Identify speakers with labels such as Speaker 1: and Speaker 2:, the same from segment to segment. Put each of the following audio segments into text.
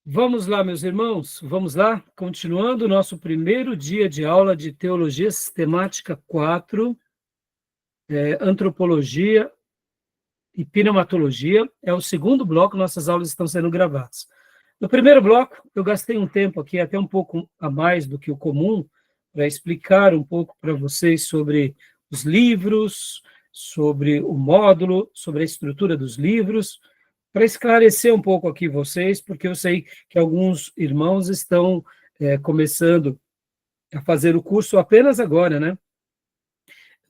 Speaker 1: Vamos lá, meus irmãos, vamos lá, continuando o nosso primeiro dia de aula de Teologia Sistemática 4, Antropologia e Pneumatologia. É o segundo bloco, nossas aulas estão sendo gravadas. No primeiro bloco, eu gastei um tempo aqui, até um pouco a mais do que o comum, para explicar um pouco para vocês sobre os livros, sobre o módulo, sobre a estrutura dos livros, para esclarecer um pouco aqui vocês, porque eu sei que alguns irmãos estão começando a fazer o curso apenas agora, né?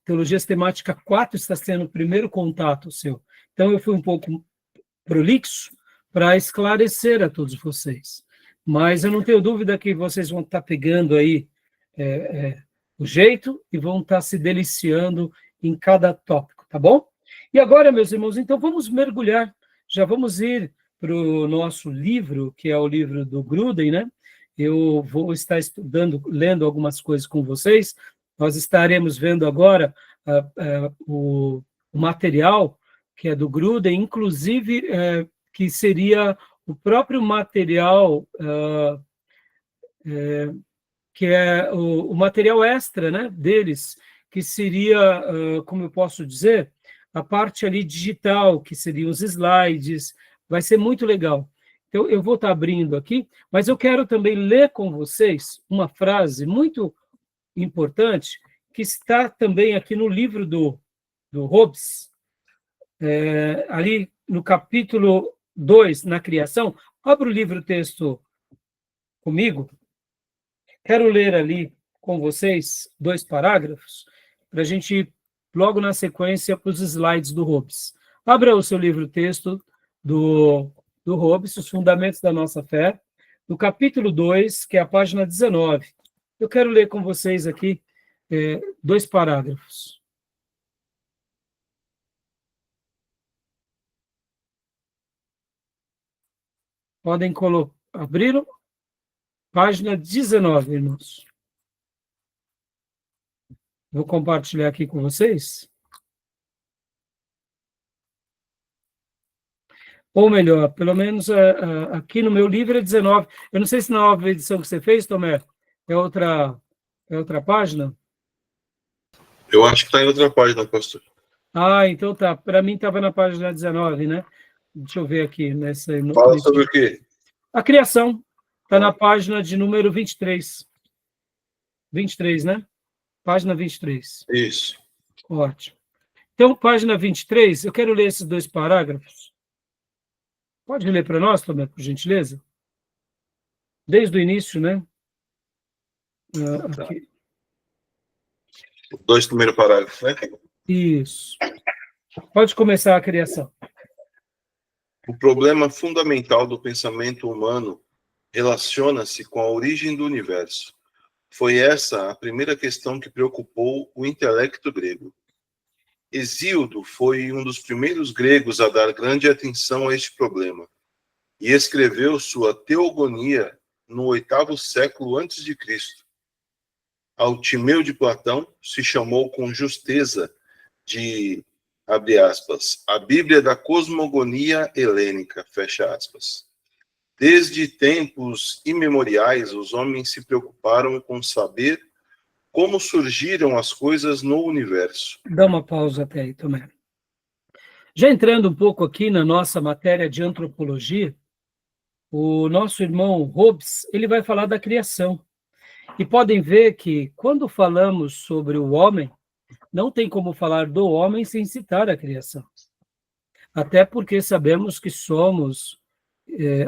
Speaker 1: Teologia Sistemática 4 está sendo o primeiro contato seu. Então, eu fui um pouco prolixo para esclarecer a todos vocês. Mas eu não tenho dúvida que vocês vão estar pegando aí o jeito e vão estar se deliciando em cada tópico, tá bom? E agora, meus irmãos, então vamos mergulhar. Já vamos ir para o nosso livro, que é o livro do Gruden, né? Eu vou estar estudando, lendo algumas coisas com vocês. Nós estaremos vendo agora o material que é do Gruden, inclusive que seria o próprio material que é o material extra, né, deles, que seria, como eu posso dizer, a parte ali digital, que seriam os slides, vai ser muito legal. Então, eu vou estar abrindo aqui, mas eu quero também ler com vocês uma frase muito importante, que está também aqui no livro do Hobbes, ali no capítulo 2, na criação. Abra o livro-texto comigo. Quero ler ali com vocês 2 parágrafos, para a gente ir logo na sequência para os slides do Hobbes. Abra o seu livro-texto do Hobbes, Os Fundamentos da Nossa Fé, no capítulo 2, que é a página 19. Eu quero ler com vocês aqui 2 parágrafos. Podem abrir página 19, irmãos. Vou compartilhar aqui com vocês. Ou melhor, pelo menos aqui no meu livro é 19. Eu não sei se na nova edição que você fez, Tomé, é outra página?
Speaker 2: Eu acho que está em outra página, pastor.
Speaker 1: Ah, então tá. Para mim estava na página 19, né? Deixa eu ver aqui.
Speaker 2: Fala sobre o quê?
Speaker 1: A criação. Está na página de número 23. 23, né? Página 23.
Speaker 2: Isso.
Speaker 1: Ótimo. Então, página 23, eu quero ler esses 2 parágrafos. Pode ler para nós, Tomé, por gentileza? Desde o início, né? Aqui.
Speaker 2: 2 primeiros parágrafos, né?
Speaker 1: Isso. Pode começar a criação.
Speaker 2: O problema fundamental do pensamento humano relaciona-se com a origem do universo. Foi essa a primeira questão que preocupou o intelecto grego. Hesíodo foi um dos primeiros gregos a dar grande atenção a este problema e escreveu sua Teogonia no 8º século a.C. Ao Timeu de Platão se chamou com justeza de, abre aspas, a Bíblia da cosmogonia helênica, fecha aspas. Desde tempos imemoriais, os homens se preocuparam com saber como surgiram as coisas no universo.
Speaker 1: Dá uma pausa até aí, Tomé. Já entrando um pouco aqui na nossa matéria de antropologia, o nosso irmão Hobbes, ele vai falar da criação. E podem ver que, quando falamos sobre o homem, não tem como falar do homem sem citar a criação. Até porque sabemos que somos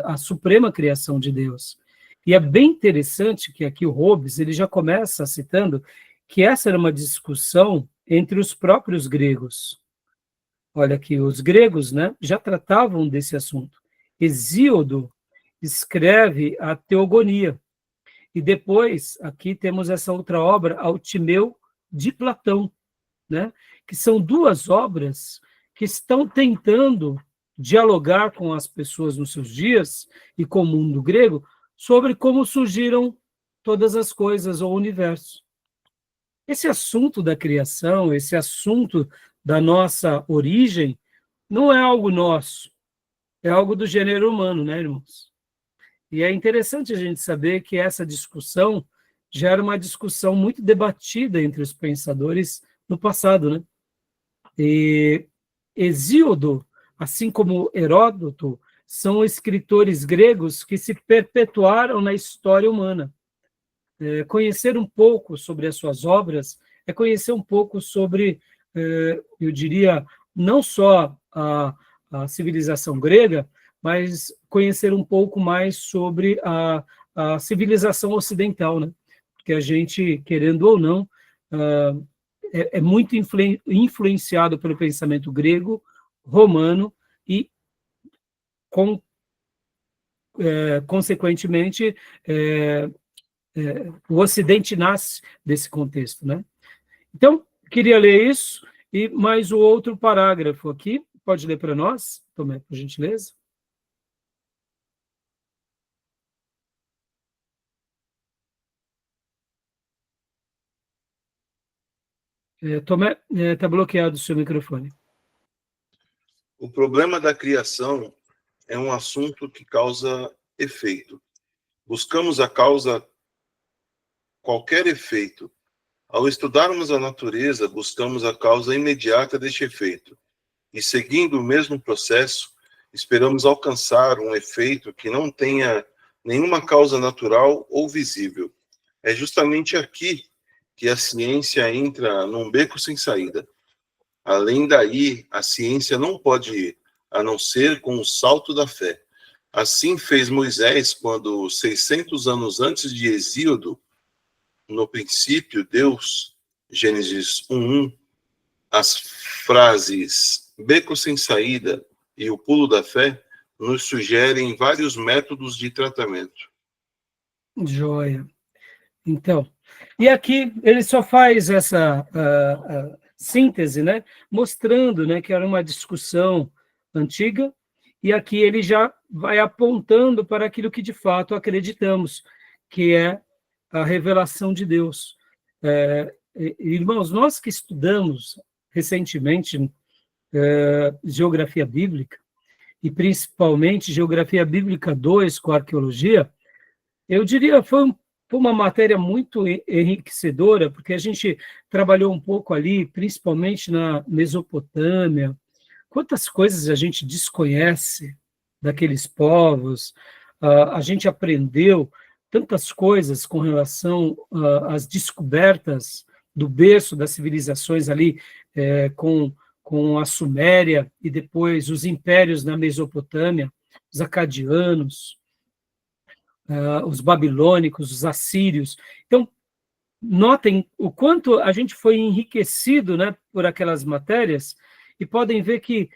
Speaker 1: a suprema criação de Deus. E é bem interessante que aqui o Hobbes, ele já começa citando que essa era uma discussão entre os próprios gregos. Olha aqui, os gregos, né, já tratavam desse assunto. Hesíodo escreve a Teogonia. E depois, aqui temos essa outra obra, Ao Timeu de Platão, né, que são 2 obras que estão tentando dialogar com as pessoas nos seus dias e com o mundo grego sobre como surgiram todas as coisas, ou o universo. Esse assunto da criação, esse assunto da nossa origem, não é algo nosso, é algo do gênero humano, né, irmãos? E é interessante a gente saber que essa discussão já era uma discussão muito debatida entre os pensadores no passado, né? E Hesíodo, assim como Heródoto, são escritores gregos que se perpetuaram na história humana. Conhecer um pouco sobre as suas obras é conhecer um pouco sobre, eu diria, não só a civilização grega, mas conhecer um pouco mais sobre a civilização ocidental, né? Porque a gente, querendo ou não, é muito influenciado pelo pensamento grego, romano e, consequentemente, o Ocidente nasce desse contexto, né? Então, queria ler isso e mais o outro parágrafo aqui. Pode ler para nós, Tomé, por gentileza? Tomé, está bloqueado o seu microfone.
Speaker 2: O problema da criação é um assunto que causa efeito. Buscamos a causa, qualquer efeito. Ao estudarmos a natureza, buscamos a causa imediata deste efeito. E seguindo o mesmo processo, esperamos alcançar um efeito que não tenha nenhuma causa natural ou visível. É justamente aqui que a ciência entra num beco sem saída. Além daí, a ciência não pode ir, a não ser com o salto da fé. Assim fez Moisés quando, 600 anos antes de Hesíodo, no princípio, Deus, Gênesis 1:1, as frases beco sem saída e o pulo da fé nos sugerem vários métodos de tratamento.
Speaker 1: Joia. Então, e aqui ele só faz essa síntese, né, mostrando, né, que era uma discussão antiga, e aqui ele já vai apontando para aquilo que de fato acreditamos, que é a revelação de Deus. Irmãos, nós que estudamos recentemente geografia bíblica, e principalmente geografia bíblica 2 com arqueologia, eu diria foi uma matéria muito enriquecedora, porque a gente trabalhou um pouco ali, principalmente na Mesopotâmia. Quantas coisas a gente desconhece daqueles povos, a gente aprendeu tantas coisas com relação às descobertas do berço das civilizações ali, com a Suméria e depois os impérios na Mesopotâmia, os acadianos, os babilônicos, os assírios. Então, notem o quanto a gente foi enriquecido, né, por aquelas matérias, e podem ver que,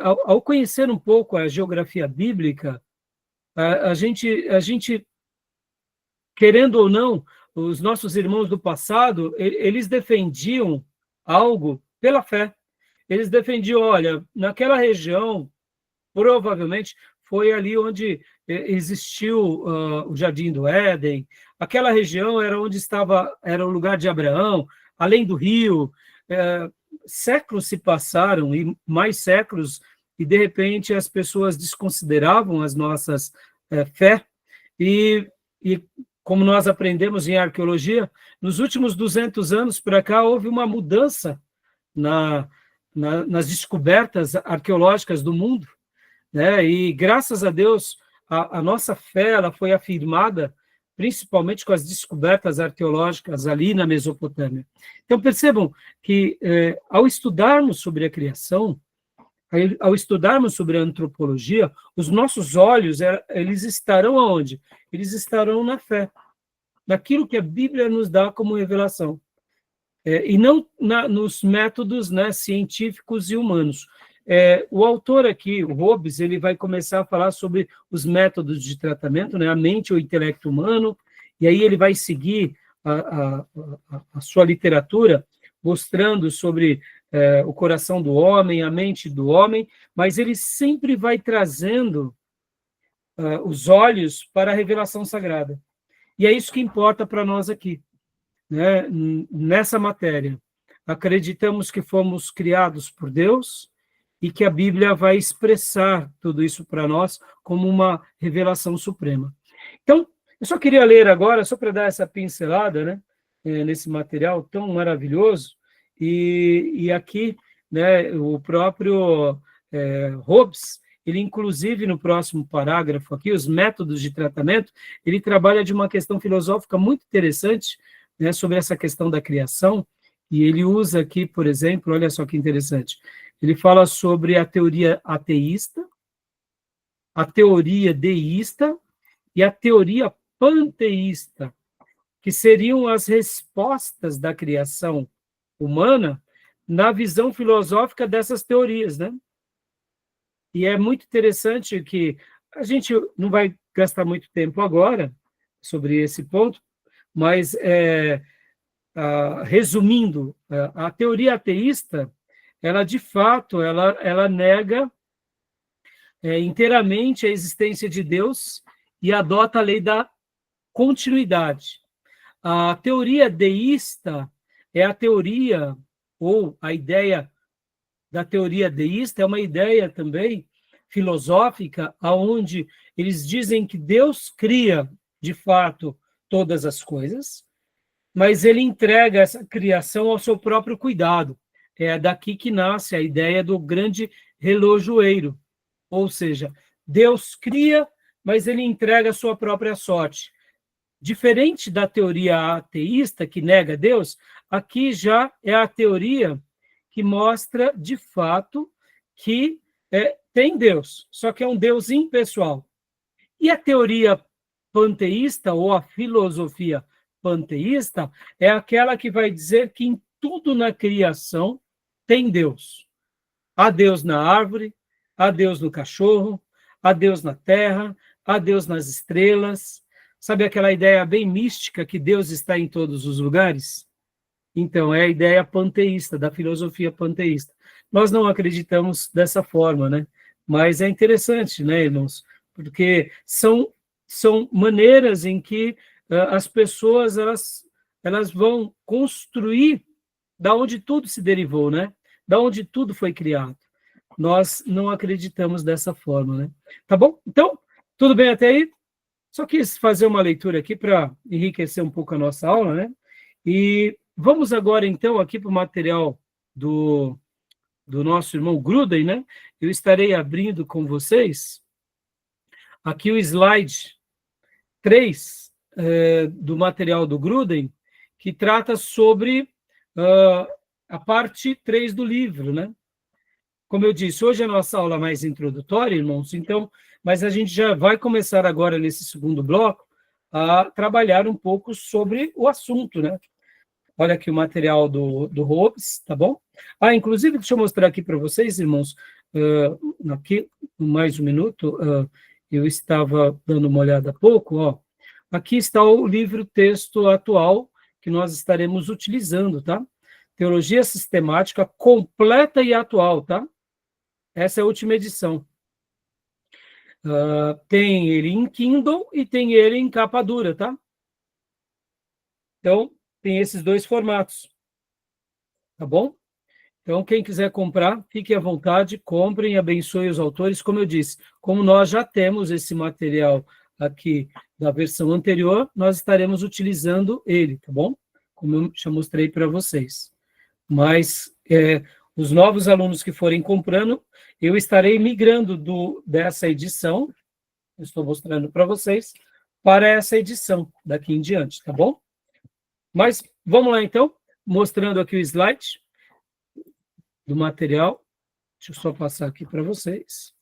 Speaker 1: ao conhecer um pouco a geografia bíblica, a gente, querendo ou não, os nossos irmãos do passado, eles defendiam algo pela fé. Eles defendiam, olha, naquela região, provavelmente, foi ali onde existiu o Jardim do Éden, aquela região era onde era o lugar de Abraão, além do rio. Séculos se passaram, e mais séculos, e de repente as pessoas desconsideravam as nossas fé, e como nós aprendemos em arqueologia, nos últimos 200 anos para cá houve uma mudança nas descobertas arqueológicas do mundo, né? E graças a Deus a nossa fé ela foi afirmada principalmente com as descobertas arqueológicas ali na Mesopotâmia. Então percebam que ao estudarmos sobre a criação, ao estudarmos sobre a antropologia, os nossos olhos eles estarão aonde? Eles estarão na fé, naquilo que a Bíblia nos dá como revelação, e não nos métodos, né, científicos e humanos. O autor aqui, o Hobbes, ele vai começar a falar sobre os métodos de tratamento, né, a mente ou o intelecto humano, e aí ele vai seguir a sua literatura, mostrando sobre o coração do homem, a mente do homem, mas ele sempre vai trazendo os olhos para a revelação sagrada. E é isso que importa para nós aqui, né, nessa matéria. Acreditamos que fomos criados por Deus, e que a Bíblia vai expressar tudo isso para nós como uma revelação suprema. Então, eu só queria ler agora, só para dar essa pincelada, né, nesse material tão maravilhoso, e aqui, né, o próprio Hobbes, ele inclusive no próximo parágrafo aqui, os métodos de tratamento, ele trabalha de uma questão filosófica muito interessante, né, sobre essa questão da criação, e ele usa aqui, por exemplo, olha só que interessante, ele fala sobre a teoria ateísta, a teoria deísta e a teoria panteísta, que seriam as respostas da criação humana na visão filosófica dessas teorias, né? E é muito interessante que a gente não vai gastar muito tempo agora sobre esse ponto, mas, resumindo, a teoria ateísta, ela, de fato, ela nega inteiramente a existência de Deus e adota a lei da continuidade. A teoria deísta é a teoria, ou a ideia da teoria deísta é uma ideia também filosófica, onde eles dizem que Deus cria, de fato, todas as coisas, mas ele entrega essa criação ao seu próprio cuidado. É daqui que nasce a ideia do grande relojoeiro, ou seja, Deus cria, mas ele entrega a sua própria sorte. Diferente da teoria ateísta, que nega Deus, aqui já é a teoria que mostra, de fato, que tem Deus, só que é um Deus impessoal. E a teoria panteísta, ou a filosofia panteísta, é aquela que vai dizer que em tudo na criação tem Deus. Há Deus na árvore, há Deus no cachorro, há Deus na terra, há Deus nas estrelas. Sabe aquela ideia bem mística que Deus está em todos os lugares? Então, é a ideia panteísta, da filosofia panteísta. Nós não acreditamos dessa forma, né? Mas é interessante, né, irmãos? Porque são maneiras em que as pessoas elas vão construir da onde tudo se derivou, né? Da onde tudo foi criado. Nós não acreditamos dessa forma, né? Tá bom? Então, tudo bem até aí? Só quis fazer uma leitura aqui para enriquecer um pouco a nossa aula, né? E vamos agora, então, aqui para o material do nosso irmão Gruden, né? Eu estarei abrindo com vocês aqui o slide 3 do material do Gruden, que trata sobre a parte 3 do livro, né? Como eu disse, hoje é a nossa aula mais introdutória, irmãos, então, mas a gente já vai começar agora, nesse segundo bloco, a trabalhar um pouco sobre o assunto, né? Olha aqui o material do Hobbes, tá bom? Inclusive, deixa eu mostrar aqui para vocês, irmãos, aqui, mais um minuto, eu estava dando uma olhada há pouco, ó. Aqui está o livro-texto atual que nós estaremos utilizando, tá? Teologia Sistemática Completa e Atual, tá? Essa é a última edição. Tem ele em Kindle e tem ele em capa dura, tá? Então, tem esses dois formatos, tá bom? Então, quem quiser comprar, fique à vontade, comprem e abençoe os autores. Como eu disse, como nós já temos esse material aqui da versão anterior, nós estaremos utilizando ele, tá bom? Como eu já mostrei para vocês. Mas os novos alunos que forem comprando, eu estarei migrando dessa edição, estou mostrando para vocês, para essa edição daqui em diante, tá bom? Mas vamos lá então, mostrando aqui o slide do material. Deixa eu só passar aqui para vocês.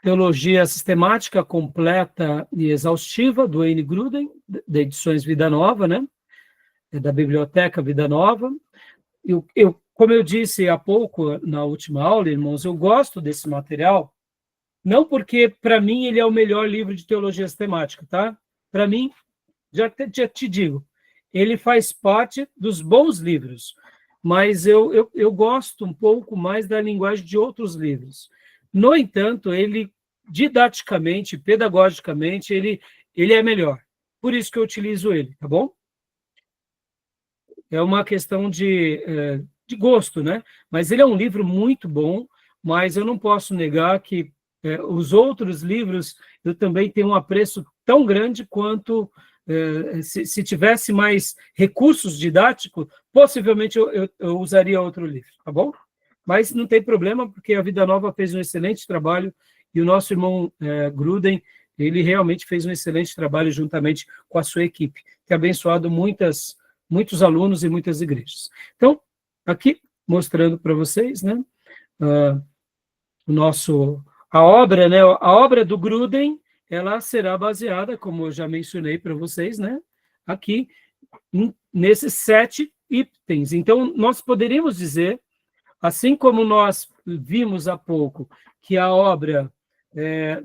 Speaker 1: Teologia Sistemática Completa e Exaustiva, do Wayne Gruden, da Edições Vida Nova, né? Da Biblioteca Vida Nova. Como eu disse há pouco, na última aula, irmãos, eu gosto desse material, não porque, para mim, ele é o melhor livro de teologia sistemática, tá? Para mim, já te digo, ele faz parte dos bons livros, mas eu gosto um pouco mais da linguagem de outros livros. No entanto, ele, didaticamente, pedagogicamente, ele é melhor. Por isso que eu utilizo ele, tá bom? é uma questão de gosto, né? Mas ele é um livro muito bom, mas eu não posso negar que os outros livros eu também tenho um apreço tão grande quanto se tivesse mais recursos didáticos, possivelmente eu usaria outro livro, tá bom? Mas não tem problema, porque a Vida Nova fez um excelente trabalho e o nosso irmão Gruden, ele realmente fez um excelente trabalho juntamente com a sua equipe, tem abençoado muitos alunos e muitas igrejas. Então, aqui, mostrando para vocês, né, a obra, né, a obra do Gruden, ela será baseada, como eu já mencionei para vocês, né, aqui, nesses 7 itens. Então, nós poderíamos dizer, assim como nós vimos há pouco, que a obra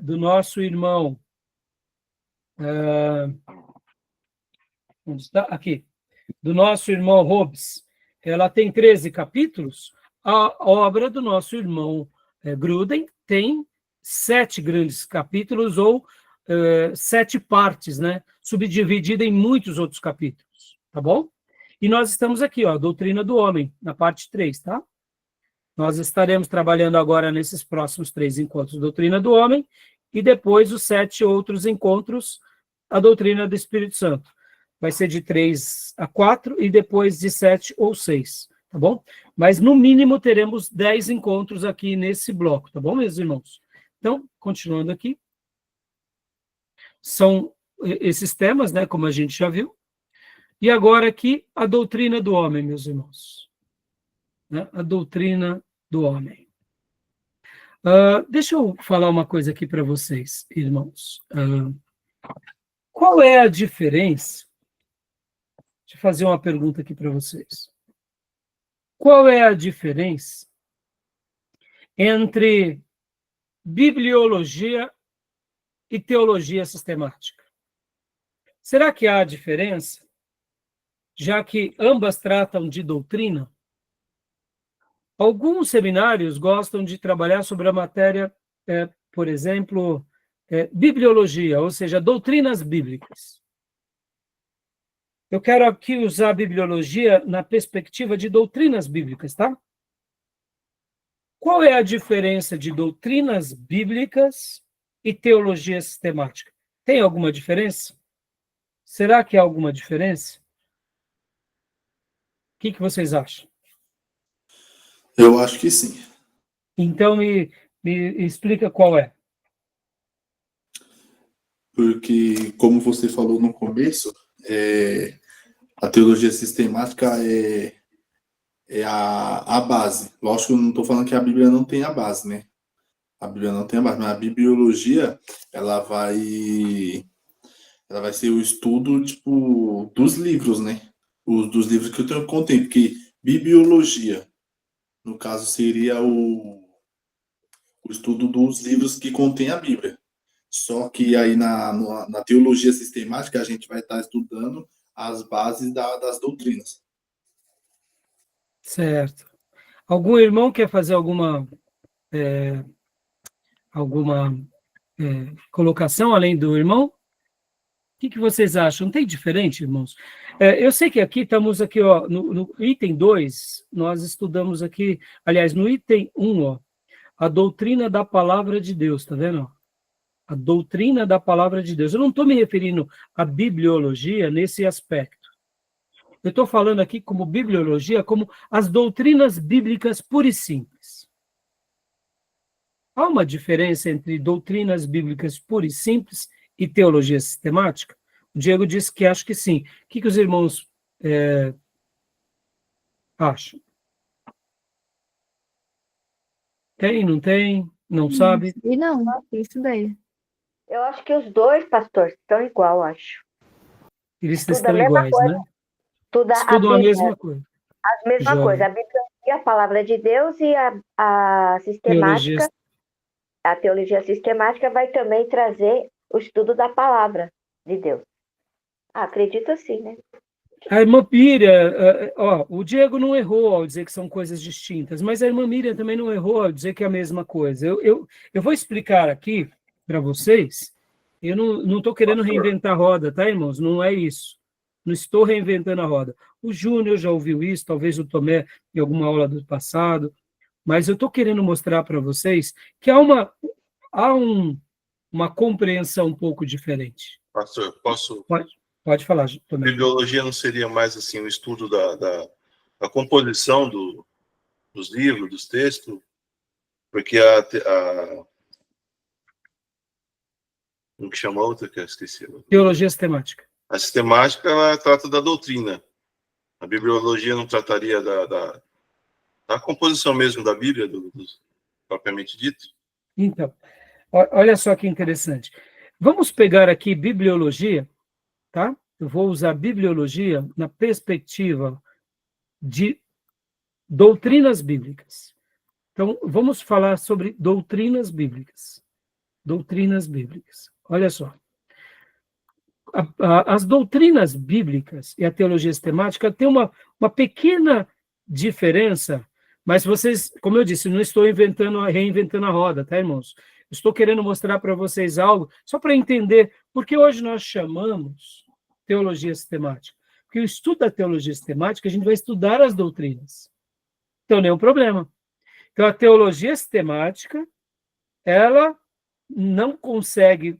Speaker 1: do nosso irmão, onde está? Aqui, do nosso irmão Hobbes, ela tem 13 capítulos, a obra do nosso irmão Gruden tem 7 grandes capítulos, ou 7 partes, né? Subdividida em muitos outros capítulos, tá bom? E nós estamos aqui, ó, a doutrina do homem, na parte 3, tá? Nós estaremos trabalhando agora nesses próximos 3 encontros, doutrina do homem, e depois os 7 outros encontros, a doutrina do Espírito Santo. Vai ser de 3 a 4 e depois de 7 ou 6, tá bom? Mas, no mínimo, teremos 10 encontros aqui nesse bloco, tá bom, meus irmãos? Então, continuando aqui, são esses temas, né, como a gente já viu. E agora aqui, a doutrina do homem, meus irmãos. Né? A doutrina do homem. Deixa eu falar uma coisa aqui para vocês, irmãos. Qual é a diferença? Deixa eu fazer uma pergunta aqui para vocês. Qual é a diferença entre bibliologia e teologia sistemática? Será que há diferença, já que ambas tratam de doutrina? Alguns seminários gostam de trabalhar sobre a matéria, por exemplo, bibliologia, ou seja, doutrinas bíblicas. Eu quero aqui usar a bibliologia na perspectiva de doutrinas bíblicas, tá? Qual é a diferença de doutrinas bíblicas e teologia sistemática? Tem alguma diferença? Será que há alguma diferença? O que vocês acham?
Speaker 3: Eu acho que sim.
Speaker 1: Então, me explica qual é.
Speaker 3: Porque, como você falou no começo, a teologia sistemática é a base. Lógico que eu não estou falando que a Bíblia não tem a base, né? A Bíblia não tem a base, mas a bibliologia, ela vai ser o estudo, tipo, dos livros, né? Dos livros que eu contei, porque bibliologia, no caso, seria o estudo dos livros que contém a Bíblia. Só que aí na teologia sistemática a gente vai estar estudando as bases das doutrinas.
Speaker 1: Certo. Algum irmão quer fazer alguma colocação além do irmão? O que vocês acham? Tem diferente, irmãos? Eu sei que aqui estamos aqui, ó, no item 2, nós estudamos aqui, aliás, no item 1, ó, a doutrina da palavra de Deus, tá vendo? A doutrina da palavra de Deus. Eu não estou me referindo à bibliologia nesse aspecto. Eu estou falando aqui como bibliologia, como as doutrinas bíblicas puras e simples. Há uma diferença entre doutrinas bíblicas puras e simples e teologia sistemática? O Diego disse que acha que sim. O que os irmãos acham? Tem, não tem? Não sabe?
Speaker 4: E não, isso daí.
Speaker 5: Eu acho que os dois, pastor, estão igual, acho.
Speaker 1: Eles estão iguais,
Speaker 5: coisa,
Speaker 1: né?
Speaker 5: Estudam
Speaker 1: a mesma coisa.
Speaker 5: A mesma coisa. A Bíblia e a palavra de Deus, e a sistemática, a teologia sistemática vai também trazer o estudo da palavra de Deus. Acredito sim, né?
Speaker 1: A irmã Miriam, o Diego não errou ao dizer que são coisas distintas, mas a irmã Miriam também não errou ao dizer que é a mesma coisa. Eu vou explicar aqui para vocês, eu não estou querendo reinventar a roda, tá, irmãos? Não é isso. não estou reinventando a roda. O Júnior já ouviu isso, talvez o Tomé em alguma aula do passado, mas eu estou querendo mostrar para vocês que há uma compreensão um pouco diferente.
Speaker 2: Pastor, posso...
Speaker 1: Pode falar, Tomé.
Speaker 2: Bibliologia não seria mais assim o estudo da composição dos livros, dos textos? Porque como que chama a outra que eu esqueci?
Speaker 1: Teologia sistemática.
Speaker 2: A sistemática, ela trata da doutrina. A bibliologia não trataria da composição mesmo da Bíblia, propriamente dito?
Speaker 1: Então, olha só que interessante. Vamos pegar aqui bibliologia, tá? Eu vou usar bibliologia na perspectiva de doutrinas bíblicas. Então, vamos falar sobre doutrinas bíblicas. Doutrinas bíblicas. Olha só. As doutrinas bíblicas e a teologia sistemática têm uma pequena diferença, mas vocês, como eu disse, não estou reinventando a roda, tá, irmãos? Estou querendo mostrar para vocês algo, só para entender, porque hoje nós chamamos teologia sistemática. Porque o estudo da teologia sistemática, a gente vai estudar as doutrinas. Então, nenhum problema. Então, a teologia sistemática, ela não consegue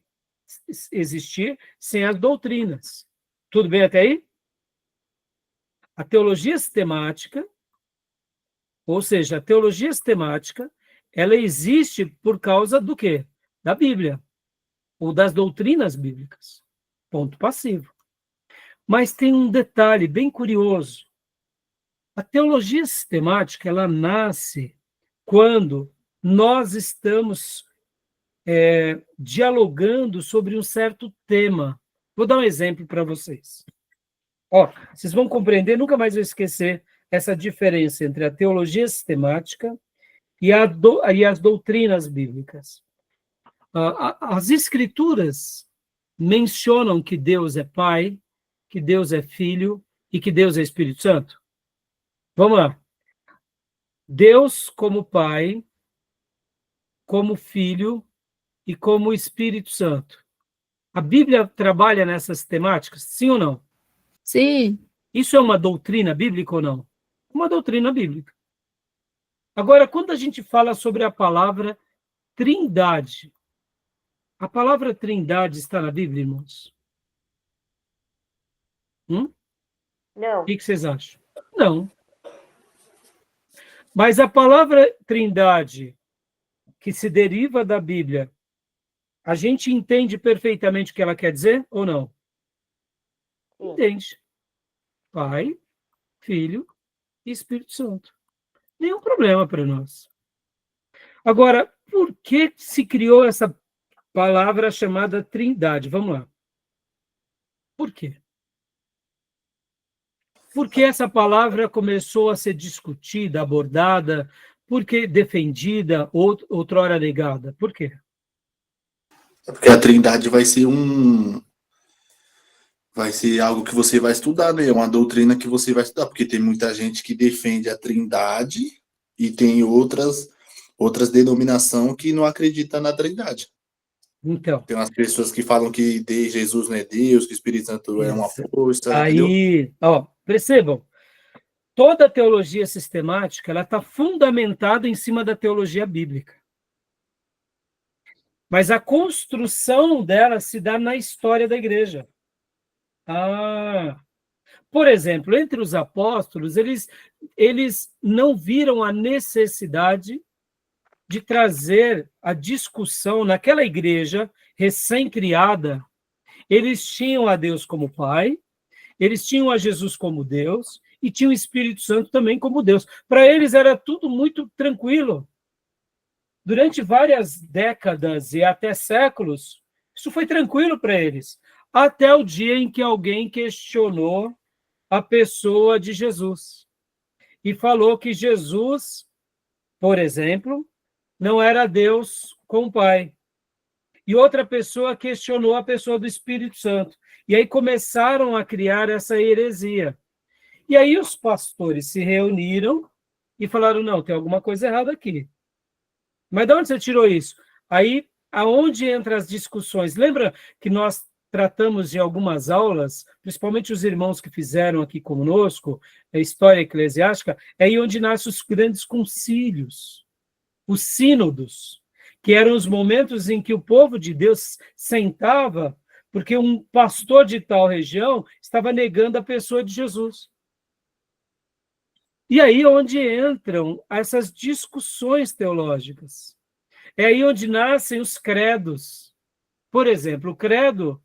Speaker 1: existir sem as doutrinas. Tudo bem até aí? A teologia sistemática, ou seja, a teologia sistemática, ela existe por causa do quê? Da Bíblia, ou das doutrinas bíblicas. Ponto passivo. Mas tem um detalhe bem curioso. A teologia sistemática, ela nasce quando nós estamos dialogando sobre um certo tema. Vou dar um exemplo para vocês. Vocês vão compreender, nunca mais vou esquecer essa diferença entre a teologia sistemática e as doutrinas bíblicas. As Escrituras mencionam que Deus é Pai, que Deus é Filho e que Deus é Espírito Santo. Vamos lá. Deus como Pai, como Filho e como Espírito Santo. A Bíblia trabalha nessas temáticas, sim ou não?
Speaker 4: Sim.
Speaker 1: Isso é uma doutrina bíblica ou não? Uma doutrina bíblica. Agora, quando a gente fala sobre a palavra trindade, a palavra trindade está na Bíblia, irmãos?
Speaker 5: Não.
Speaker 1: O que vocês acham? Não. Mas a palavra trindade, que se deriva da Bíblia, a gente entende perfeitamente o que ela quer dizer ou não?
Speaker 5: Sim.
Speaker 1: Entende. Pai, Filho e Espírito Santo. Nenhum problema para nós. Agora, por que se criou essa palavra chamada trindade? Vamos lá. Por quê? Por que essa palavra começou a ser discutida, abordada, por que defendida, outrora negada? Por quê?
Speaker 3: Porque a Trindade vai ser algo que você vai estudar, né? É uma doutrina que você vai estudar, porque tem muita gente que defende a Trindade e tem outras denominações que não acreditam na Trindade.
Speaker 1: Então.
Speaker 3: Tem umas pessoas que falam que Jesus não é Deus, que o Espírito Santo é uma força.
Speaker 1: Aí, percebam, toda a teologia sistemática, ela está fundamentada em cima da teologia bíblica. Mas a construção dela se dá na história da igreja. Por exemplo, entre os apóstolos, eles não viram a necessidade de trazer a discussão naquela igreja recém-criada. Eles tinham a Deus como Pai, eles tinham a Jesus como Deus e tinham o Espírito Santo também como Deus. Para eles era tudo muito tranquilo. Durante várias décadas e até séculos, isso foi tranquilo para eles. Até o dia em que alguém questionou a pessoa de Jesus e falou que Jesus, por exemplo, não era Deus com o Pai. E outra pessoa questionou a pessoa do Espírito Santo. E aí começaram a criar essa heresia. E aí os pastores se reuniram e falaram, não, tem alguma coisa errada aqui. Mas de onde você tirou isso? Aí, aonde entram as discussões? Lembra que nós tratamos em algumas aulas, principalmente os irmãos que fizeram aqui conosco, a história eclesiástica, é aí onde nascem os grandes concílios, os sínodos, que eram os momentos em que o povo de Deus sentava, porque um pastor de tal região estava negando a pessoa de Jesus. E aí onde entram essas discussões teológicas. É aí onde nascem os credos. Por exemplo, o credo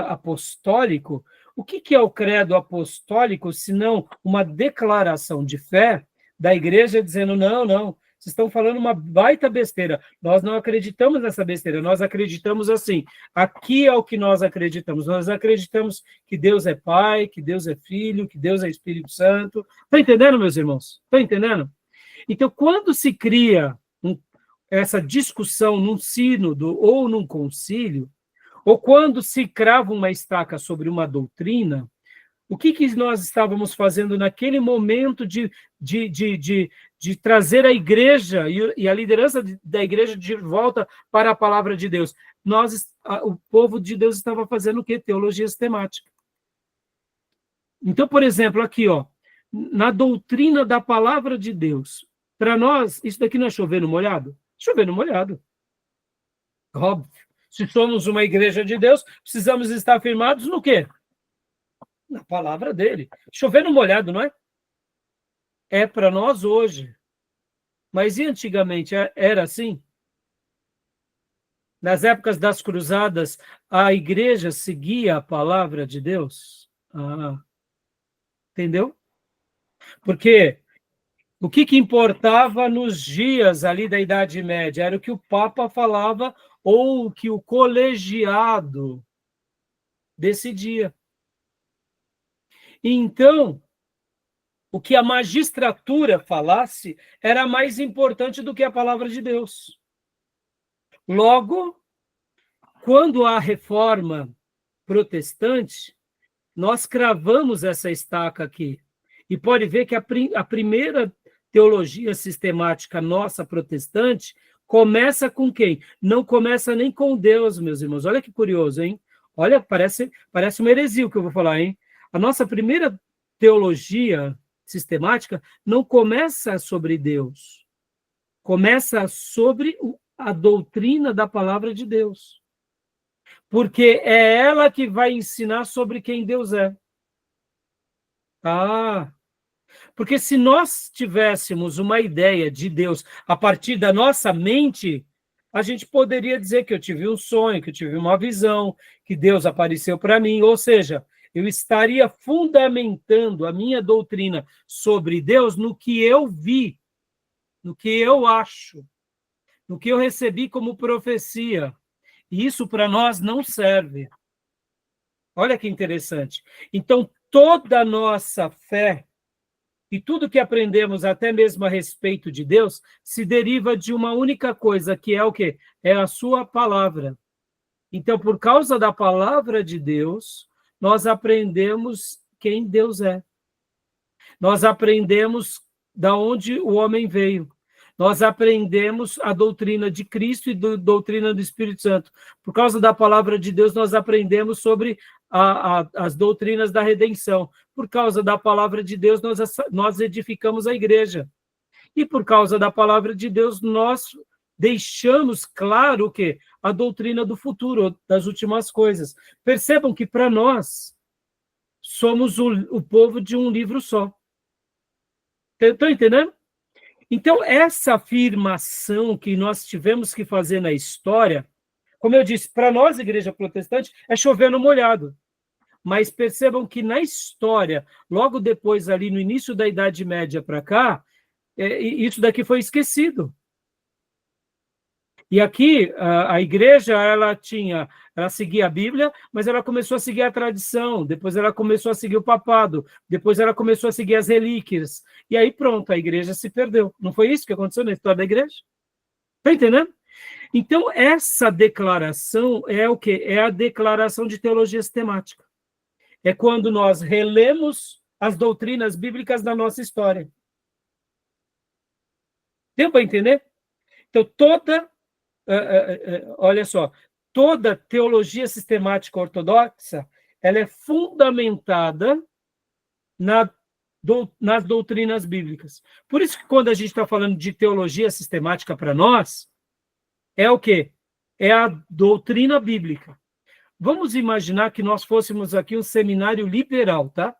Speaker 1: apostólico. O que é o credo apostólico, senão uma declaração de fé da igreja dizendo, não, vocês estão falando uma baita besteira. Nós não acreditamos nessa besteira, nós acreditamos assim. Aqui é o que nós acreditamos. Nós acreditamos que Deus é Pai, que Deus é Filho, que Deus é Espírito Santo. Estão entendendo, meus irmãos? Estão entendendo? Então, quando se cria essa discussão num sínodo ou num concílio, ou quando se crava uma estaca sobre uma doutrina, o que nós estávamos fazendo naquele momento de trazer a igreja e a liderança da igreja de volta para a palavra de Deus? O povo de Deus estava fazendo o quê? Teologia sistemática. Então, por exemplo, aqui, na doutrina da palavra de Deus, para nós, isso daqui não é chover no molhado? Chover no molhado. Óbvio. Se somos uma igreja de Deus, precisamos estar firmados no quê? Na palavra dele. Chover no molhado, não é? É para nós hoje. Mas e antigamente era assim? Nas épocas das cruzadas, a igreja seguia a palavra de Deus? Entendeu? Porque o que importava nos dias ali da Idade Média era o que o Papa falava ou o que o colegiado decidia. Então, o que a magistratura falasse era mais importante do que a palavra de Deus. Logo, quando há reforma protestante, nós cravamos essa estaca aqui. E pode ver que a primeira teologia sistemática nossa protestante começa com quem? Não começa nem com Deus, meus irmãos. Olha que curioso, hein? Olha, parece uma heresia o que eu vou falar, hein? A nossa primeira teologia sistemática não começa sobre Deus. Começa sobre a doutrina da palavra de Deus. Porque é ela que vai ensinar sobre quem Deus é. Porque se nós tivéssemos uma ideia de Deus a partir da nossa mente, a gente poderia dizer que eu tive um sonho, que eu tive uma visão, que Deus apareceu para mim, ou seja, eu estaria fundamentando a minha doutrina sobre Deus no que eu vi, no que eu acho, no que eu recebi como profecia. E isso para nós não serve. Olha que interessante. Então, toda a nossa fé e tudo que aprendemos, até mesmo a respeito de Deus, se deriva de uma única coisa, que é o quê? É a sua palavra. Então, por causa da palavra de Deus, nós aprendemos quem Deus é. Nós aprendemos da onde o homem veio. Nós aprendemos a doutrina de Cristo e a doutrina do Espírito Santo. Por causa da palavra de Deus, nós aprendemos sobre as doutrinas da redenção. Por causa da palavra de Deus, nós edificamos a igreja. E por causa da palavra de Deus, nós deixamos claro o quê? A doutrina do futuro, das últimas coisas. Percebam que, para nós, somos o povo de um livro só. Estão entendendo? Então, essa afirmação que nós tivemos que fazer na história, como eu disse, para nós, igreja protestante, é chover no molhado. Mas percebam que na história, logo depois, ali no início da Idade Média para cá, isso daqui foi esquecido. E aqui, a igreja, ela seguia a Bíblia, mas ela começou a seguir a tradição, depois ela começou a seguir o papado, depois ela começou a seguir as relíquias, e aí pronto, a igreja se perdeu. Não foi isso que aconteceu na história da igreja? Está entendendo? Então, essa declaração é o quê? É a declaração de teologia sistemática. É quando nós relemos as doutrinas bíblicas da nossa história. Deu para entender? Então, olha só, toda teologia sistemática ortodoxa, ela é fundamentada nas doutrinas bíblicas. Por isso que quando a gente está falando de teologia sistemática para nós, é o quê? É a doutrina bíblica. Vamos imaginar que nós fôssemos aqui um seminário liberal, tá?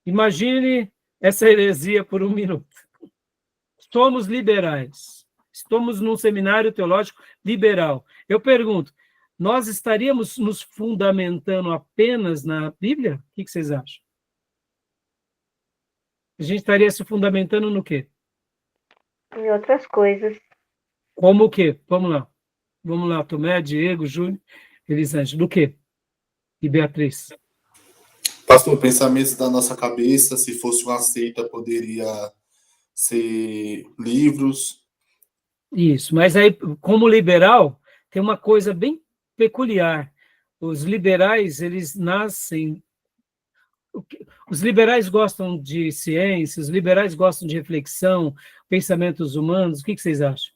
Speaker 1: Imagine essa heresia por um minuto. Somos liberais. Estamos num seminário teológico liberal. Eu pergunto, nós estaríamos nos fundamentando apenas na Bíblia? O que vocês acham? A gente estaria se fundamentando no quê?
Speaker 5: Em outras coisas.
Speaker 1: Como o quê? Vamos lá. Vamos lá, Tomé, Diego, Júnior, Elisângela. Do quê? E Beatriz?
Speaker 3: Pastor, pensamentos da nossa cabeça, se fosse uma seita, poderia ser livros.
Speaker 1: Isso, mas aí, como liberal, tem uma coisa bem peculiar. Os liberais, eles nascem... Os liberais gostam de ciência, os liberais gostam de reflexão, pensamentos humanos. O que vocês acham?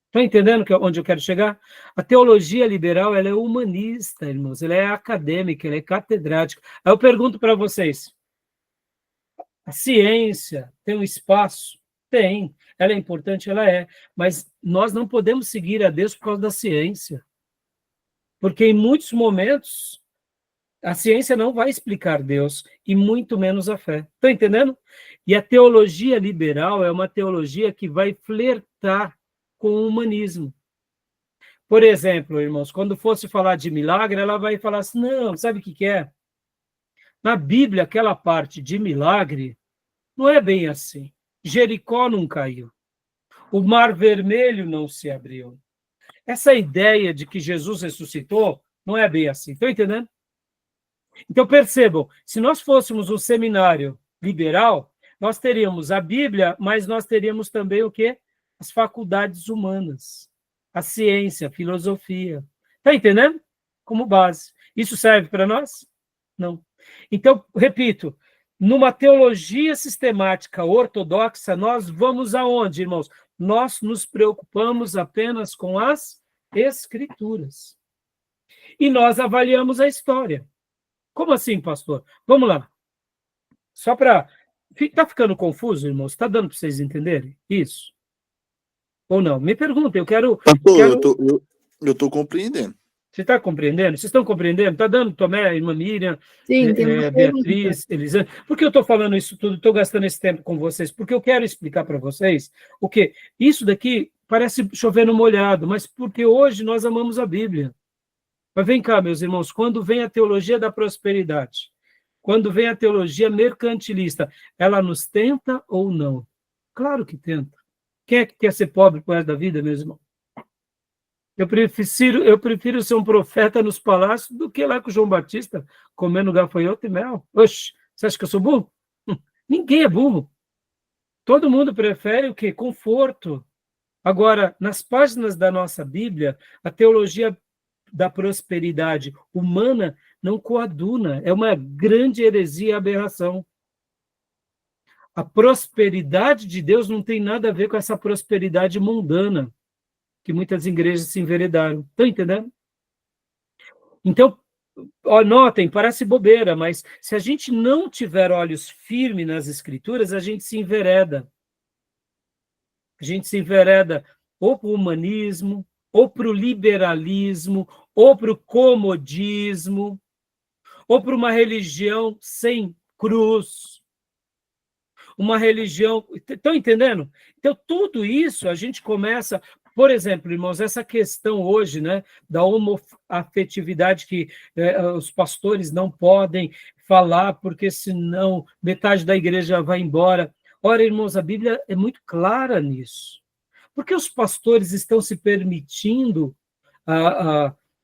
Speaker 1: Estão entendendo onde eu quero chegar? A teologia liberal, ela é humanista, irmãos, ela é acadêmica, ela é catedrática. Aí eu pergunto para vocês, a ciência tem um espaço? Tem. Ela é importante? Ela é. Mas nós não podemos seguir a Deus por causa da ciência. Porque em muitos momentos, a ciência não vai explicar Deus, e muito menos a fé. Estão entendendo? E a teologia liberal é uma teologia que vai flertar com o humanismo. Por exemplo, irmãos, quando fosse falar de milagre, ela vai falar assim, não, sabe o que é? Na Bíblia, aquela parte de milagre não é bem assim. Jericó não caiu. O Mar Vermelho não se abriu. Essa ideia de que Jesus ressuscitou não é bem assim. Estão entendendo? Então, percebam, se nós fôssemos um seminário liberal, nós teríamos a Bíblia, mas nós teríamos também o quê? As faculdades humanas, a ciência, a filosofia. Está entendendo? Como base. Isso serve para nós? Não. Então, repito, numa teologia sistemática ortodoxa, nós vamos aonde, irmãos? Nós nos preocupamos apenas com as Escrituras. E nós avaliamos a história. Como assim, pastor? Vamos lá. Só para... Está ficando confuso, irmãos? Está dando para vocês entenderem isso? Ou não? Me perguntem, eu quero...
Speaker 3: Pastor, eu estou compreendendo.
Speaker 1: Você está compreendendo? Vocês estão compreendendo? Está dando, Tomé, irmã Miriam,
Speaker 4: Sim, tem uma
Speaker 1: Beatriz, Elisângela? Por que eu estou falando isso tudo? Estou gastando esse tempo com vocês? Porque eu quero explicar para vocês o quê? Isso daqui parece chover no molhado, mas porque hoje nós amamos a Bíblia. Mas vem cá, meus irmãos, quando vem a teologia da prosperidade, quando vem a teologia mercantilista, ela nos tenta ou não? Claro que tenta. Quem é que quer ser pobre por resto da vida, meus irmãos? Eu prefiro ser um profeta nos palácios do que lá com o João Batista, comendo gafanhoto e mel. Oxe, você acha que eu sou burro? Ninguém é burro. Todo mundo prefere o quê? Conforto. Agora, nas páginas da nossa Bíblia, a teologia da prosperidade humana não coaduna. É uma grande heresia e aberração. A prosperidade de Deus não tem nada a ver com essa prosperidade mundana que muitas igrejas se enveredaram. Estão entendendo? Então, notem, parece bobeira, mas se a gente não tiver olhos firmes nas Escrituras, a gente se envereda. A gente se envereda ou para o humanismo, ou para o liberalismo, ou para o comodismo, ou para uma religião sem cruz. Uma religião... Estão entendendo? Então, tudo isso a gente começa... Por exemplo, irmãos, essa questão hoje, né, da homoafetividade que os pastores não podem falar, porque senão metade da igreja vai embora. Ora, irmãos, a Bíblia é muito clara nisso. Por que os pastores estão se permitindo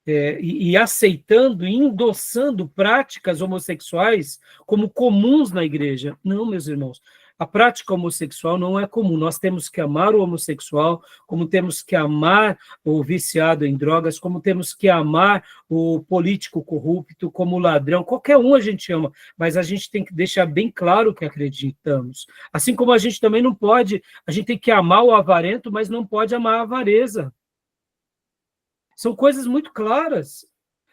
Speaker 1: e aceitando e endossando práticas homossexuais como comuns na igreja? Não, meus irmãos. A prática homossexual não é comum. Nós temos que amar o homossexual, como temos que amar o viciado em drogas, como temos que amar o político corrupto, como o ladrão. Qualquer um a gente ama, mas a gente tem que deixar bem claro o que acreditamos. Assim como a gente também não pode, a gente tem que amar o avarento, mas não pode amar a avareza. São coisas muito claras.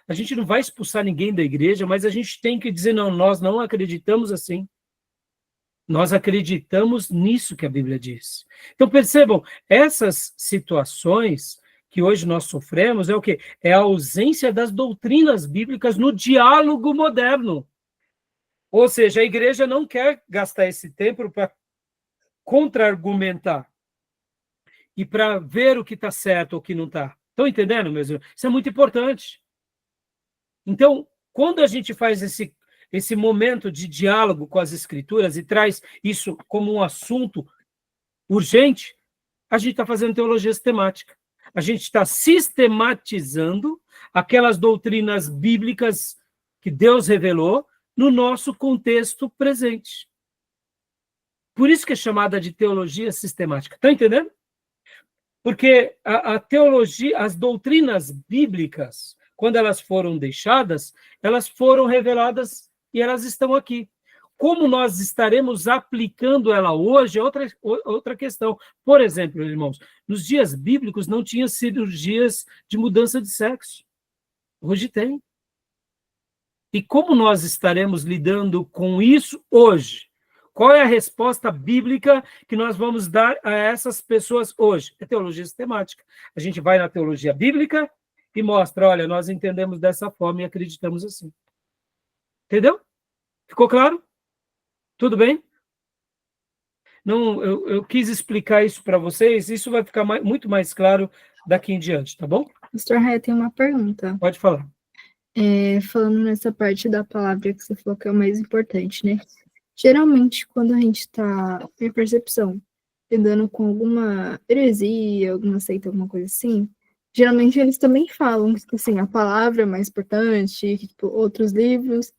Speaker 1: A gente não vai expulsar ninguém da igreja, mas a gente tem que dizer, não, nós não acreditamos assim. Nós acreditamos nisso que a Bíblia diz. Então, percebam, essas situações que hoje nós sofremos é o quê? É a ausência das doutrinas bíblicas no diálogo moderno. Ou seja, a igreja não quer gastar esse tempo para contra-argumentar e para ver o que está certo ou o que não está. Estão entendendo, meus irmãos? Isso é muito importante. Então, quando a gente faz esse momento de diálogo com as Escrituras e traz isso como um assunto urgente, a gente está fazendo teologia sistemática. A gente está sistematizando aquelas doutrinas bíblicas que Deus revelou no nosso contexto presente. Por isso que é chamada de teologia sistemática. Estão entendendo? Porque a teologia, as doutrinas bíblicas, quando elas foram deixadas, elas foram reveladas e elas estão aqui. Como nós estaremos aplicando ela hoje é outra questão. Por exemplo, irmãos, nos dias bíblicos não tinha cirurgias de mudança de sexo. Hoje tem. E como nós estaremos lidando com isso hoje? Qual é a resposta bíblica que nós vamos dar a essas pessoas hoje? É teologia sistemática. A gente vai na teologia bíblica e mostra, olha, nós entendemos dessa forma e acreditamos assim. Entendeu? Ficou claro? Tudo bem? Não, eu quis explicar isso para vocês, isso vai ficar muito mais claro daqui em diante, tá bom?
Speaker 4: Pastor Raia, tem uma pergunta.
Speaker 1: Pode falar.
Speaker 4: Falando nessa parte da palavra que você falou que é o mais importante, né? Geralmente, quando a gente está, em percepção, lidando com alguma heresia, alguma seita, alguma coisa assim, geralmente eles também falam que, assim, a palavra é mais importante, que, tipo, outros livros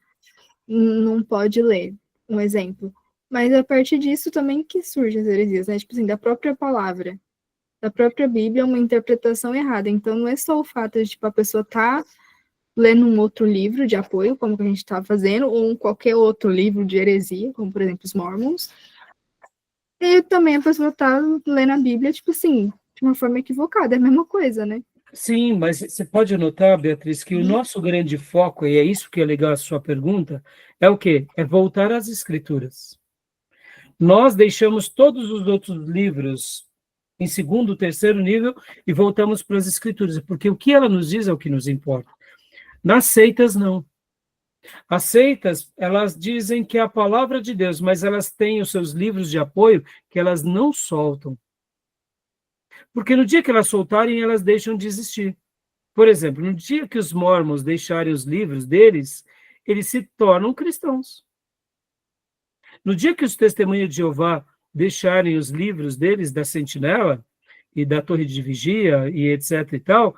Speaker 4: não pode ler, um exemplo. Mas a partir disso também que surgem as heresias, né? Tipo assim, da própria palavra, da própria Bíblia, uma interpretação errada. Então, não é só o fato de, tipo, a pessoa tá lendo um outro livro de apoio, como que a gente está fazendo, ou qualquer outro livro de heresia, como, por exemplo, os Mormons. E também a pessoa está lendo a Bíblia, tipo assim, de uma forma equivocada, é a mesma coisa, né?
Speaker 1: Sim, mas você pode notar, Beatriz, que o nosso grande foco, e é isso que é legal a sua pergunta, é o quê? É voltar às Escrituras. Nós deixamos todos os outros livros em segundo, terceiro nível e voltamos para as Escrituras, porque o que ela nos diz é o que nos importa. Nas seitas, não. As seitas, elas dizem que é a palavra de Deus, mas elas têm os seus livros de apoio que elas não soltam. Porque no dia que elas soltarem, elas deixam de existir. Por exemplo, no dia que os mormons deixarem os livros deles, eles se tornam cristãos. No dia que os testemunhos de Jeová deixarem os livros deles, da Sentinela e da Torre de Vigia e etc e tal,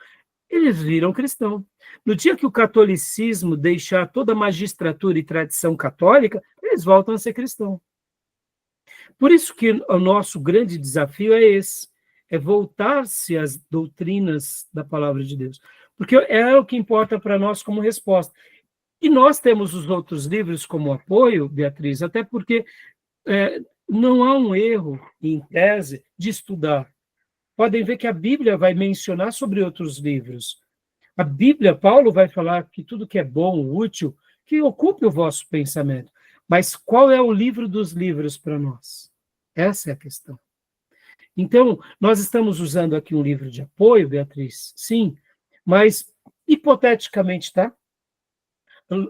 Speaker 1: eles viram cristão. No dia que o catolicismo deixar toda a magistratura e tradição católica, eles voltam a ser cristãos. Por isso que o nosso grande desafio é esse, é voltar-se às doutrinas da palavra de Deus. Porque é o que importa para nós como resposta. E nós temos os outros livros como apoio, Beatriz, até porque não há um erro, em tese, de estudar. Podem ver que a Bíblia vai mencionar sobre outros livros. A Bíblia, Paulo vai falar que tudo que é bom, útil, que ocupe o vosso pensamento. Mas qual é o livro dos livros para nós? Essa é a questão. Então, nós estamos usando aqui um livro de apoio, Beatriz, sim, mas hipoteticamente, tá?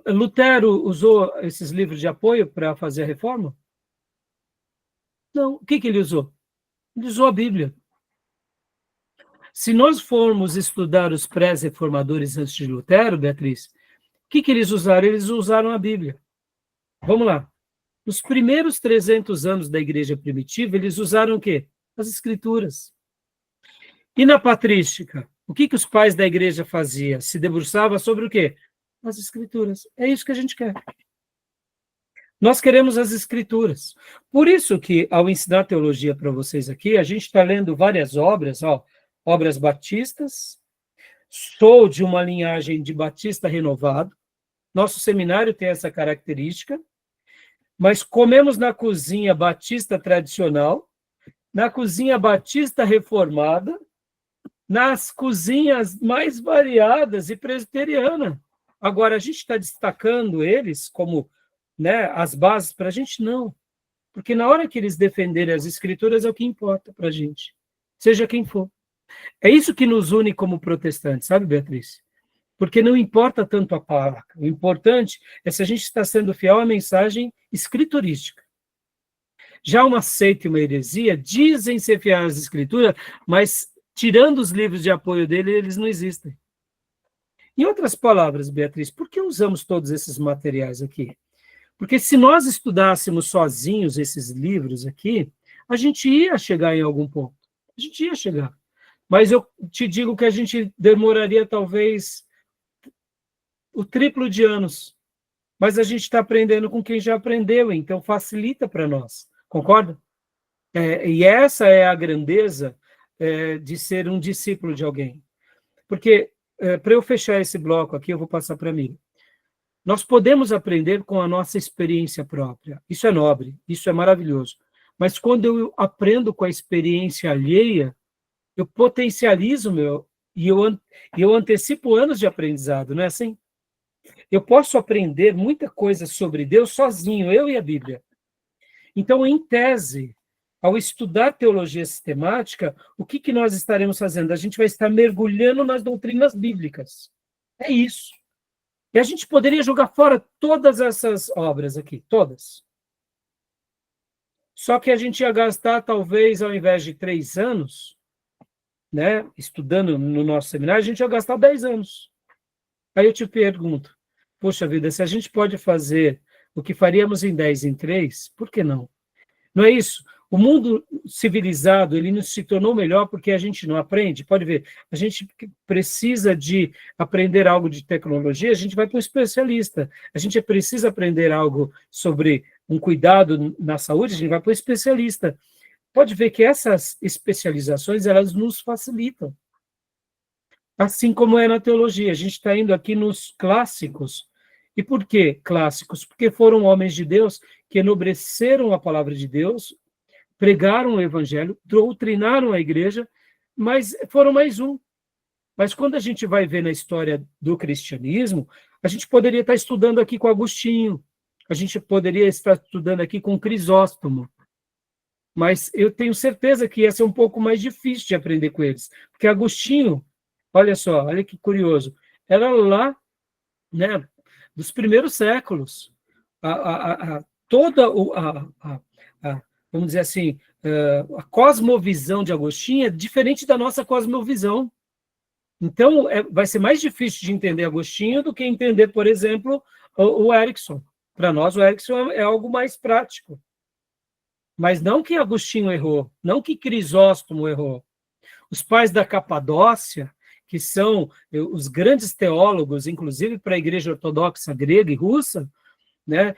Speaker 1: Lutero usou esses livros de apoio para fazer a reforma? Não. O que ele usou? Ele usou a Bíblia. Se nós formos estudar os pré-reformadores antes de Lutero, Beatriz, o que eles usaram? Eles usaram a Bíblia. Vamos lá. Nos primeiros 300 anos da igreja primitiva, eles usaram o quê? As Escrituras. E na patrística, o que os pais da igreja faziam? Se debruçava sobre o quê? As Escrituras. É isso que a gente quer. Nós queremos as Escrituras. Por isso que, ao ensinar teologia para vocês aqui, a gente está lendo várias obras, obras batistas. Sou de uma linhagem de batista renovado. Nosso seminário tem essa característica. Mas comemos na cozinha batista tradicional, na cozinha batista reformada nas cozinhas mais variadas e presbiteriana. Agora, a gente está destacando eles como, né, as bases para a gente? Não. Porque na hora que eles defenderem as escrituras é o que importa para a gente, seja quem for. É isso que nos une como protestantes, sabe, Beatriz? Porque não importa tanto a placa. O importante é se a gente está sendo fiel à mensagem escriturística. Já uma seita e uma heresia dizem ser fiéis às escrituras, mas tirando os livros de apoio dele, eles não existem. Em outras palavras, Beatriz, por que usamos todos esses materiais aqui? Porque se nós estudássemos sozinhos esses livros aqui, a gente ia chegar em algum ponto. A gente ia chegar. Mas eu te digo que a gente demoraria talvez o triplo de anos. Mas a gente está aprendendo com quem já aprendeu, então facilita para nós. Concorda? E essa é a grandeza de ser um discípulo de alguém. Porque, para eu fechar esse bloco aqui, eu vou passar para mim. Nós podemos aprender com a nossa experiência própria. Isso é nobre, isso é maravilhoso. Mas quando eu aprendo com a experiência alheia, eu potencializo o meu, e eu antecipo anos de aprendizado, não é assim? Eu posso aprender muita coisa sobre Deus sozinho, eu e a Bíblia. Então, em tese, ao estudar teologia sistemática, o que nós estaremos fazendo? A gente vai estar mergulhando nas doutrinas bíblicas. É isso. E a gente poderia jogar fora todas essas obras aqui, todas. Só que a gente ia gastar, talvez, ao invés de 3 anos, né, estudando no nosso seminário, a gente ia gastar 10 anos. Aí eu te pergunto, poxa vida, se a gente pode fazer o que faríamos em 10 em 3, por que não? Não é isso? O mundo civilizado, ele não se tornou melhor porque a gente não aprende. Pode ver, a gente precisa de aprender algo de tecnologia, a gente vai para um especialista. A gente precisa aprender algo sobre um cuidado na saúde, a gente vai para um especialista. Pode ver que essas especializações, elas nos facilitam. Assim como é na teologia. A gente está indo aqui nos clássicos. E por que clássicos? Porque foram homens de Deus que enobreceram a palavra de Deus, pregaram o evangelho, doutrinaram a igreja, mas foram mais um. Mas quando a gente vai ver na história do cristianismo, a gente poderia estar estudando aqui com Agostinho, a gente poderia estar estudando aqui com Crisóstomo, mas eu tenho certeza que ia ser um pouco mais difícil de aprender com eles, porque Agostinho, olha só, olha que curioso, era lá, né, dos primeiros séculos, toda vamos dizer assim, a cosmovisão de Agostinho é diferente da nossa cosmovisão. Então, vai ser mais difícil de entender Agostinho do que entender, por exemplo, o Erickson. Para nós, o Erickson é algo mais prático. Mas não que Agostinho errou, não que Crisóstomo errou. Os pais da Capadócia, que são os grandes teólogos, inclusive para a Igreja Ortodoxa grega e russa, né,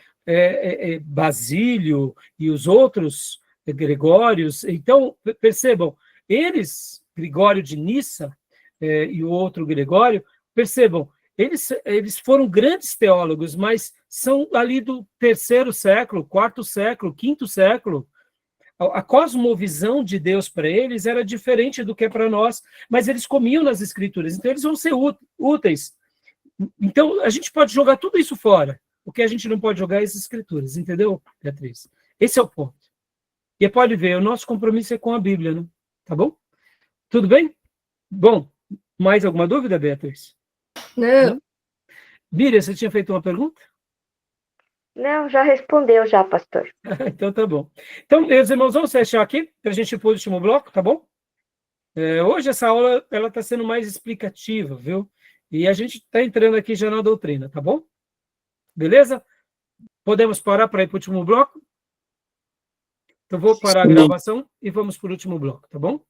Speaker 1: Basílio e os outros Gregórios. Então, percebam, eles, Gregório de Nissa e o outro Gregório, percebam, eles foram grandes teólogos, mas são ali do 3º século, 4º século, 5º século. A cosmovisão de Deus para eles era diferente do que é para nós, mas eles comiam nas escrituras, então eles vão ser úteis. Então, a gente pode jogar tudo isso fora. O que a gente não pode jogar é as escrituras, entendeu, Beatriz? Esse é o ponto. E pode ver, o nosso compromisso é com a Bíblia, né? Tá bom? Tudo bem? Bom, mais alguma dúvida, Beatriz?
Speaker 4: Não.
Speaker 1: Miriam, você tinha feito uma pergunta?
Speaker 5: Não, já respondeu já, pastor.
Speaker 1: Então tá bom. Então, meus irmãos, vamos fechar aqui, para a gente ir para o último bloco, tá bom? Hoje essa aula ela está sendo mais explicativa, viu? E a gente está entrando aqui já na doutrina, tá bom? Beleza? Podemos parar para ir para o último bloco? Então, vou parar a gravação e vamos para o último bloco, tá bom?